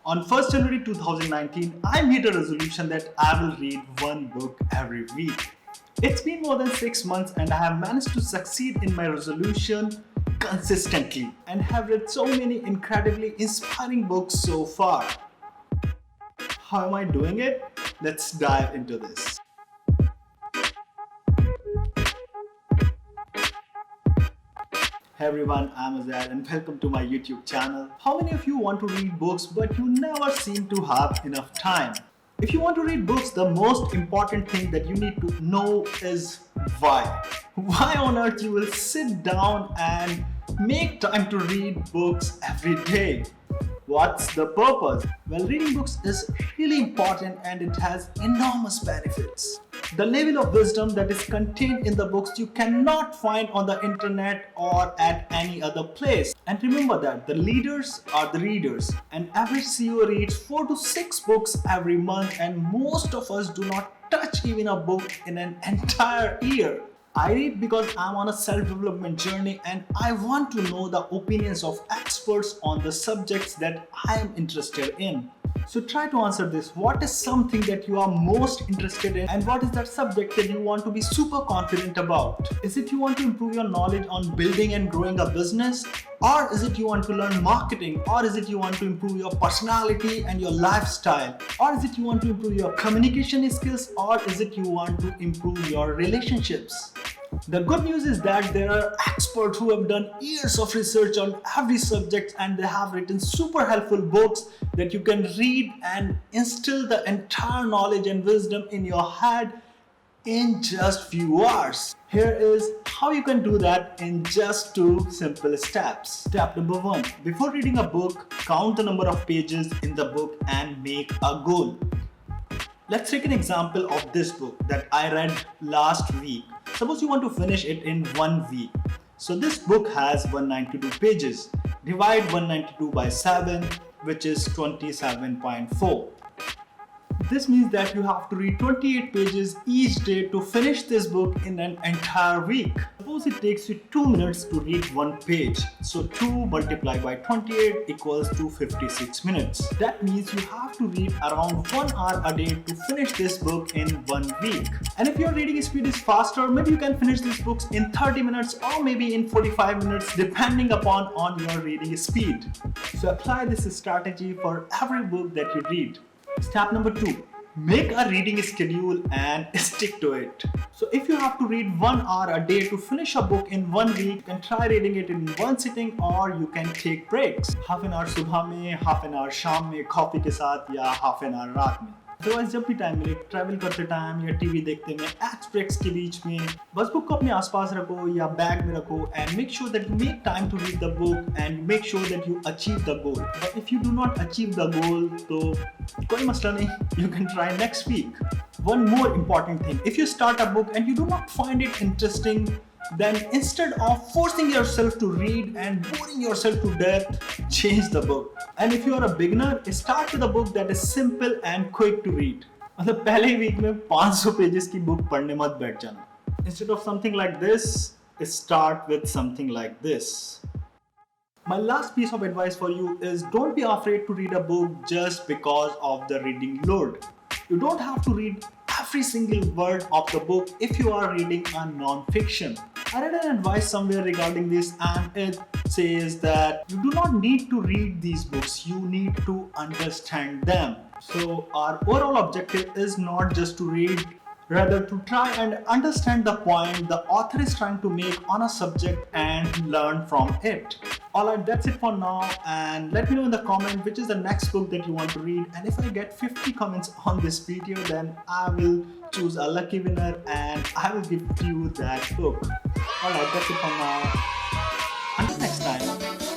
On 1st January 2019, I made a resolution that I will read one book every week. It's been more than 6 months and I have managed to succeed in my resolution consistently and have read so many incredibly inspiring books so far. How am I doing it? Let's dive into this. Hey everyone, I'm Azad and welcome to my YouTube channel. How many of you want to read books but you never seem to have enough time? If you want to read books, the most important thing that you need to know is why. Why on earth you will sit down and make time to read books every day? What's the purpose? Well, reading books is really important and it has enormous benefits. The level of wisdom that is contained in the books you cannot find on the internet or at any other place. And remember that the leaders are the readers. An average CEO reads 4 to 6 books every month and most of us do not touch even a book in an entire year. I read because I'm on a self-development journey and I want to know the opinions of experts on the subjects that I am interested in. So try to answer this. What is something that you are most interested in and what is that subject that you want to be super confident about? Is it you want to improve your knowledge on building and growing a business? Or is it you want to learn marketing? Or is it you want to improve your personality and your lifestyle? Or is it you want to improve your communication skills? Or is it you want to improve your relationships? The good news is that there are experts who have done years of research on every subject and they have written super helpful books that you can read and instill the entire knowledge and wisdom in your head in just few hours. Here is how you can do that in just 2 simple steps. Step number 1. Before reading a book, count the number of pages in the book and make a goal. Let's take an example of this book that I read last week. Suppose you want to finish it in 1 week. So this book has 192 pages. Divide 192 by 7, which is 27.4. This means that you have to read 28 pages each day to finish this book in an entire week. Suppose it takes you 2 minutes to read 1 page. So 2 multiplied by 28 equals to 56 minutes. That means you have to read around 1 hour a day to finish this book in 1 week. And if your reading speed is faster, maybe you can finish these books in 30 minutes or maybe in 45 minutes depending upon your reading speed. So apply this strategy for every book that you read. Step number 2. Make a reading schedule and stick to it. So if you have to read 1 hour a day to finish a book in 1 week, you can try reading it in 1 sitting or you can take breaks. Half an hour सुबह में, half an hour शाम में coffee के साथ या half an hour रात में. Otherwise जब भी टाइम मिले, ट्रैवल करते टाइम या टीवी देखते में, एड्स ब्रेक्स के बीच में बस बुक को अपने आसपास रखो या बैग में रखो and make sure that you make time to read the book and make sure that you achieve the goal. But if you do not achieve the goal, तो कोई मसला नहीं, you can try next week. One more important thing, if you start a book and you do not find it interesting, then instead of forcing yourself to read and boring yourself to death, change the book. And if you are a beginner, start with a book that is simple and quick to read. मतलब पहले week में 500 pages की book पढ़ने मत बैठ जाना. Instead of something like this, start with something like this. My last piece of advice for you is don't be afraid to read a book just because of the reading load. You don't have to read every single word of the book if you are reading a non-fiction. I read an advice somewhere regarding this and it says that you do not need to read these books, you need to understand them. So our overall objective is not just to read, rather to try and understand the point the author is trying to make on a subject and learn from it. Alright, that's it for now and let me know in the comment which is the next book that you want to read, and if I get 50 comments on this video then I will choose a lucky winner and I will give you that book. Alright, that's it for now. Until next time.